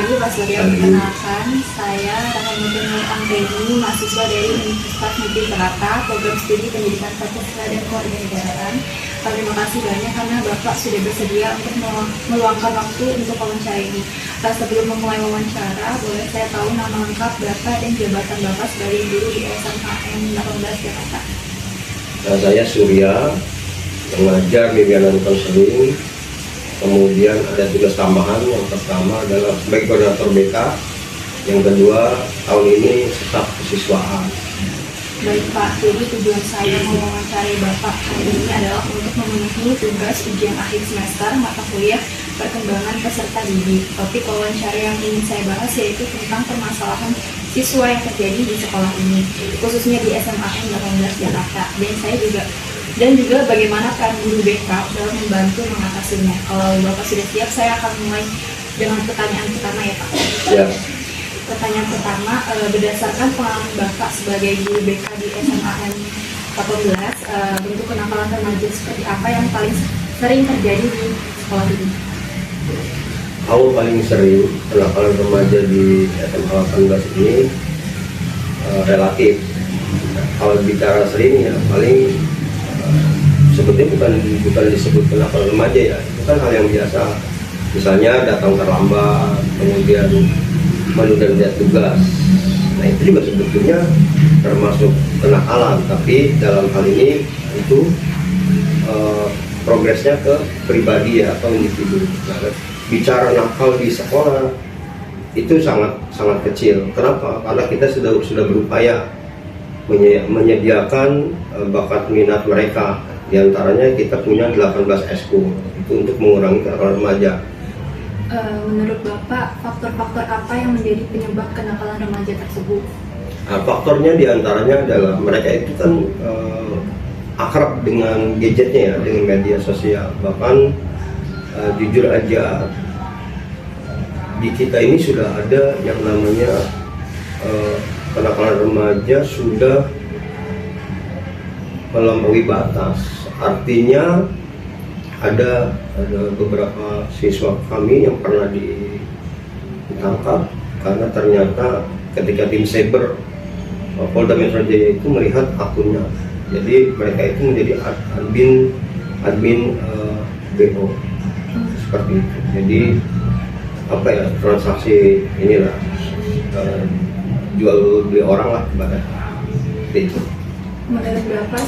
pagi Pak Surya. Perkenalkan, saya Rahmanuddin Nur Anggreni, mahasiswa dari Universitas Negeri Jakarta, program studi pendidikan Pancasila dan Kewarganegaraan. Terima kasih banyak karena Bapak sudah bersedia untuk meluangkan waktu untuk wawancara ini. Sebelum memulai wawancara, boleh saya tahu nama lengkap Bapak dan jabatan Bapak sebagai guru di SMAN 18 Jakarta? Saya Surya, mengajar di Bianan Konseling. Kemudian ada tugas tambahan, yang pertama adalah sebagai koordinator BK, yang kedua tahun ini staf kesiswaan. Baik Pak, jadi tujuan saya mewawancarai Bapak hari ini adalah untuk memenuhi tugas ujian akhir semester mata kuliah perkembangan peserta didik. Topik wawancara yang ingin saya bahas yaitu tentang permasalahan siswa yang terjadi di sekolah ini, khususnya di SMAN 18 Jakarta. Dan juga bagaimana peran guru BK dalam membantu mengatasinya. Kalau Bapak sudah siap, saya akan mulai dengan pertanyaan pertama ya Pak. Ya. Pertanyaan pertama, berdasarkan pengalaman Bapak sebagai guru BK di SMAN 18, bentuk kenakalan remaja seperti apa yang paling sering terjadi di sekolah ini? Paling sering kenakalan remaja di SMA 18 ini relatif. Kalau bicara sering ya paling sebetulnya bukan disebut kenakalan remaja ya, itu kan hal yang biasa. Misalnya datang terlambat, kemudian menunda tugas. Nah itu juga sebetulnya termasuk kenakalan, tapi dalam hal ini itu progresnya ke pribadi ya, atau individu. Nah, bicara nakal di sekolah itu sangat kecil. Kenapa? Karena kita sudah berupaya menyediakan bakat minat mereka. Di antaranya kita punya 18 eskul itu untuk mengurangi kenakalan remaja. Menurut Bapak, faktor-faktor apa yang menjadi penyebab kenakalan remaja tersebut? Nah, faktornya diantaranya adalah mereka itu kan akrab dengan gadgetnya ya, dengan media sosial. Bahkan jujur aja di kita ini sudah ada yang namanya kenakalan remaja sudah melampaui batas. Artinya ada beberapa siswa kami yang pernah ditangkap karena ternyata ketika tim cyber Polda Metro Jaya itu melihat akunnya. Jadi mereka itu menjadi admin BO seperti itu. Jadi apa ya, transaksi inilah jual beli orang lah ibaratnya itu. Menurut Bapak,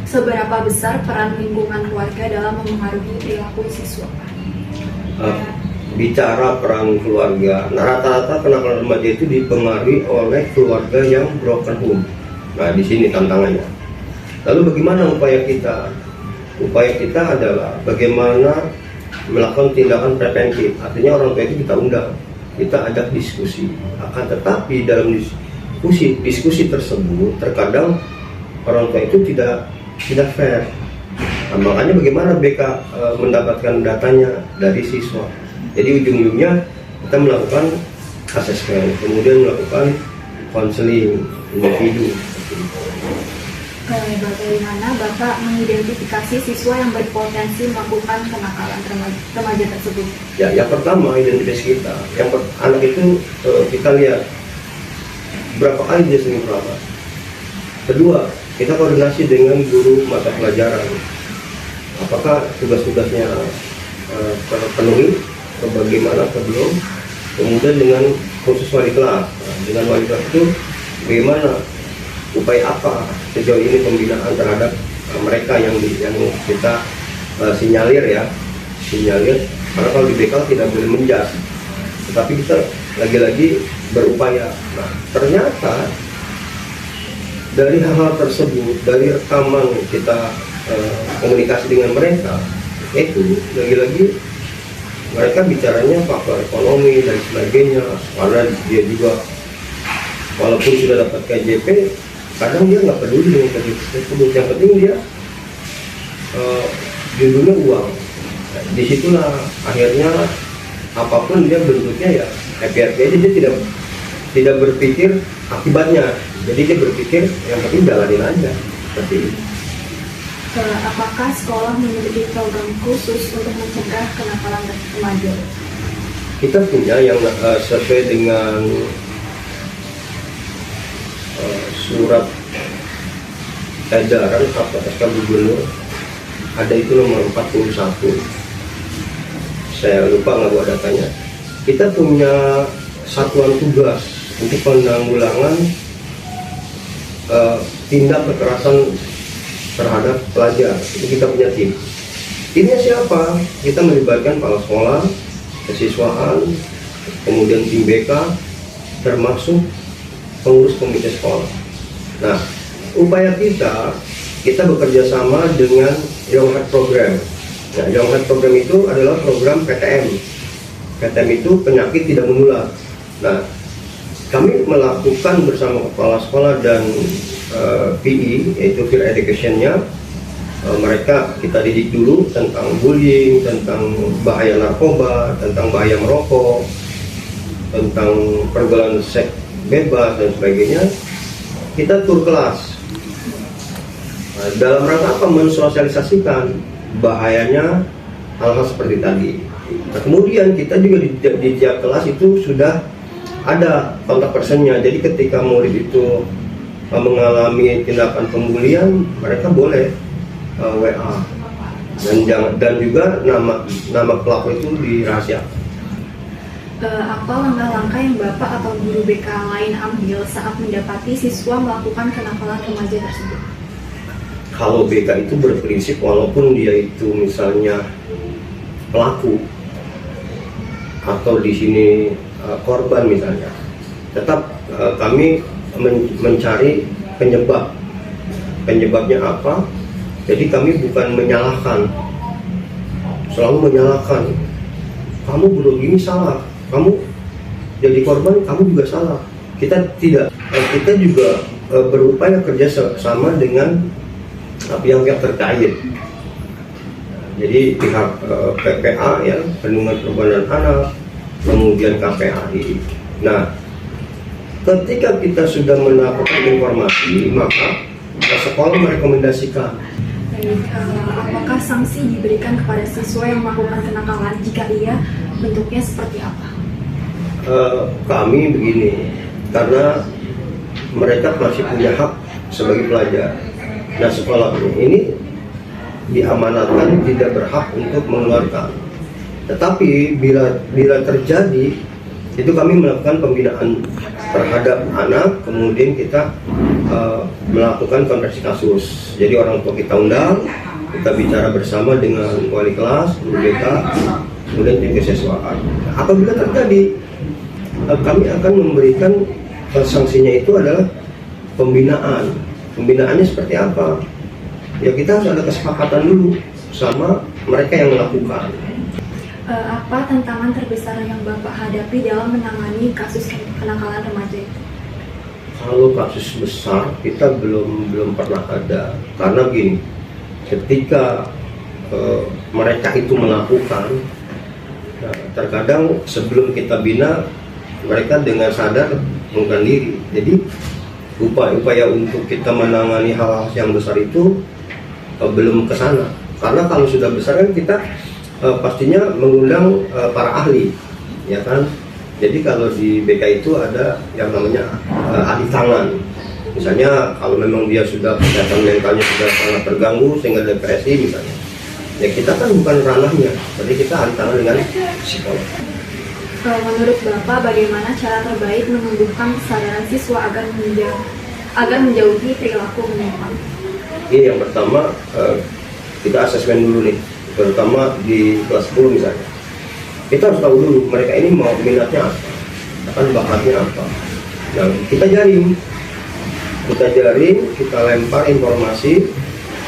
seberapa besar peran lingkungan keluarga dalam mempengaruhi perilaku siswa? Bicara peran keluarga, nah rata-rata kenakalan remaja itu dipengaruhi oleh keluarga yang broken home. Nah di sini tantangannya. Lalu bagaimana upaya kita? Upaya kita adalah bagaimana melakukan tindakan preventif. Artinya orang tua itu kita undang, kita ajak diskusi. Akan tetapi dalam diskusi tersebut terkadang orang tua itu tidak fair. Nah, makanya bagaimana BK mendapatkan datanya dari siswa. Jadi ujung-ujungnya kita melakukan asesmen, kemudian melakukan konseling individu. Bagaimana Bapak mengidentifikasi siswa yang berpotensi melakukan kenakalan remaja tersebut? Ya, yang pertama identifikasi kita. Anak itu kita lihat berapa kali dia sering merawat. Kedua, kita koordinasi dengan guru mata pelajaran. Apakah tugas-tugasnya terpenuhi, atau bagaimana atau belum. Kemudian dengan khusus wali kelas. Nah, dengan wali kelas itu bagaimana, upaya apa sejauh ini pembinaan terhadap mereka yang kita sinyalir. Karena kalau di BK tidak boleh menjas, tetapi kita lagi-lagi berupaya. Nah, ternyata dari hal-hal tersebut, dari rekaman kita komunikasi dengan mereka, itu lagi-lagi mereka bicaranya faktor ekonomi dan sebagainya. Karena dia juga walaupun sudah dapat KJP, kadang dia nggak peduli dengan KJP tersebut. Yang penting dia judulnya uang. Nah, disitulah akhirnya apapun dia bentuknya ya happy aja, dia tidak berpikir akibatnya. Jadi dia berpikir yang penting jalanin aja seperti itu. Apakah sekolah memiliki program khusus untuk mencegah kenakalan remaja? kita punya yang sesuai dengan surat edaran atau SK Gubernur, ada itu nomor 41. Saya lupa nggak bawa datanya. Kita punya satuan tugas untuk penanggulangan tindak kekerasan terhadap pelajar. Itu kita punya tim. Timnya siapa? Kita melibatkan kepala sekolah, kesiswaan, kemudian tim BK, termasuk pengurus komite sekolah. Nah, upaya kita bekerja sama dengan Young Heart Program. Nah, Young Heart Program itu adalah program PTM. PTM itu penyakit tidak menular. Nah, kami melakukan bersama kepala sekolah dan PE, yaitu Peer Education-nya. Mereka kita didik dulu tentang bullying, tentang bahaya narkoba, tentang bahaya merokok, tentang pergaulan seks bebas dan sebagainya. Kita tur kelas dalam rangka apa? Mensosialisasikan bahayanya hal-hal seperti tadi. Nah, kemudian kita juga di tiap kelas itu sudah ada kontak personnya. Jadi ketika murid itu mengalami tindakan pembulian, mereka boleh WA dan juga nama pelaku itu dirahasiakan. Apa langkah-langkah yang Bapak atau guru BK lain ambil saat mendapati siswa melakukan kenakalan remaja tersebut? Kalau BK itu berprinsip walaupun dia itu misalnya pelaku atau di sini korban misalnya, tetap kami mencari penyebabnya apa. Jadi kami bukan menyalahkan, selalu menyalahkan. Kamu bunuh ini salah, kamu jadi korban, kamu juga salah. Kita tidak, kita juga berupaya kerja sama dengan pihak-pihak terkait. Jadi pihak PPA ya, Perlindungan Perempuan dan Anak, kemudian KPAI. Nah, ketika kita sudah mendapatkan informasi, maka sekolah merekomendasikan. Apakah sanksi diberikan kepada siswa yang melakukan kenakalan? Jika iya, bentuknya seperti apa? Kami begini, karena mereka masih punya hak sebagai pelajar. Nah, sekolah ini diamanatkan tidak berhak untuk mengeluarkan. Tetapi bila terjadi, itu kami melakukan pembinaan terhadap anak, kemudian kita melakukan konversi kasus. Jadi orang tua kita undang, kita bicara bersama dengan wali kelas, guru BK, kemudian tim kesiswaan. Apabila terjadi, kami akan memberikan sanksinya itu adalah pembinaan. Pembinaannya seperti apa? Ya kita harus ada kesepakatan dulu sama mereka yang melakukan. Apa tantangan terbesar yang Bapak hadapi dalam menangani kasus kenakalan remaja itu? Kalau kasus besar kita belum pernah ada, karena gini, ketika mereka itu melakukan, terkadang sebelum kita bina mereka dengan sadar mengundurkan diri. Jadi upaya untuk kita menangani hal-hal yang besar itu belum ke sana. Karena kalau sudah besar kan kita pastinya mengundang para ahli, ya kan. Jadi kalau di BK itu ada yang namanya ahli tangan. Misalnya kalau memang dia sudah kesehatan mentalnya sudah sangat terganggu sehingga depresi misalnya, ya kita kan bukan ranahnya, jadi kita ahli tangan dengan psikolog. Menurut Bapak, bagaimana cara terbaik menumbuhkan kesadaran siswa agar menjauhi perilaku menyimpang? Ini yang pertama, kita asesmen dulu nih, terutama di kelas 10 misalnya. Kita harus tahu dulu mereka ini mau minatnya apa, akan bakatnya apa. Nah, kita jaring, kita lempar informasi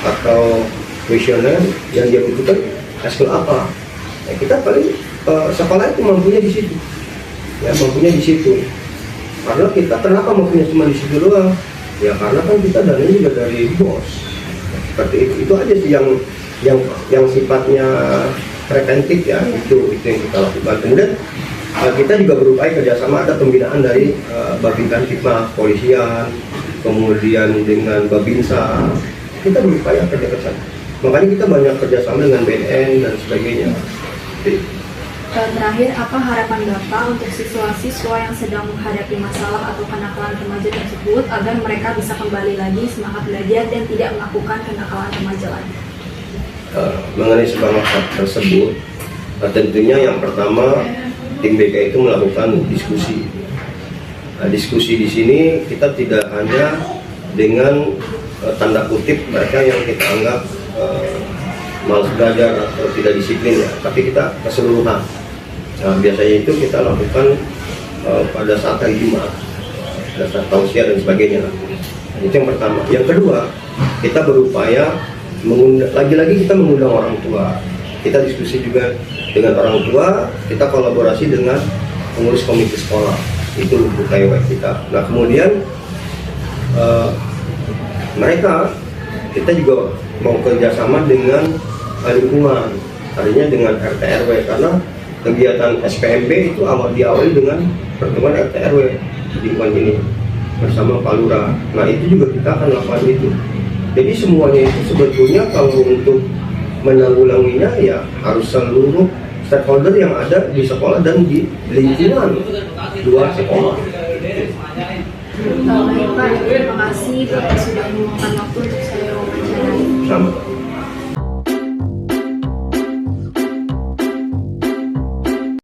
atau kuesioner yang dia butuhkan, eskul apa. Nah, kita paling sekolah itu mampunya di situ, ya mampunya di situ. Karena kita kenapa mampunya cuma di situ doang? Ya karena kan kita dananya juga dari bos. Seperti itu aja sih yang sifatnya preventif ya, itu yang kita lakukan. Kemudian kita juga berupaya kerjasama, ada pembinaan dari Babinkan Hikmah, Polisian, kemudian dengan Babinsa. Kita berupaya kerja sama. Makanya kita banyak kerjasama dengan BNN dan sebagainya. Jadi, Terakhir, apa harapan Bapak untuk siswa-siswa yang sedang menghadapi masalah atau kenakalan remaja tersebut agar mereka bisa kembali lagi semangat belajar dan tidak melakukan kenakalan remaja lagi? Mengenai semangat tersebut, tentunya yang pertama tim BK itu melakukan diskusi. Diskusi di sini kita tidak hanya dengan tanda kutip mereka yang kita anggap malas belajar atau tidak disiplin ya, tapi kita keseluruhan. Nah, biasanya itu kita lakukan pada saat hari Jumat, pada saat tausiah dan sebagainya. Itu yang pertama. Yang kedua, kita berupaya lagi-lagi kita mengundang orang tua. Kita diskusi juga dengan orang tua, kita kolaborasi dengan pengurus komite sekolah. Itu upaya kita. Nah, kemudian kita juga mau kerjasama dengan lingkungan, artinya dengan RT RW, karena kegiatan SPMB itu diawali dengan pertemuan RT RW di lingkungan ini bersama Pak Lurah. Nah, itu juga kita akan lakukan itu. Jadi semuanya itu sebetulnya kalau untuk menanggulanginya ya harus seluruh stakeholder yang ada di sekolah dan di lingkungan luar sekolah. Baik Pak, terima kasih Bapak sudah meluangkan waktu untuk saya wawancarai. Sama.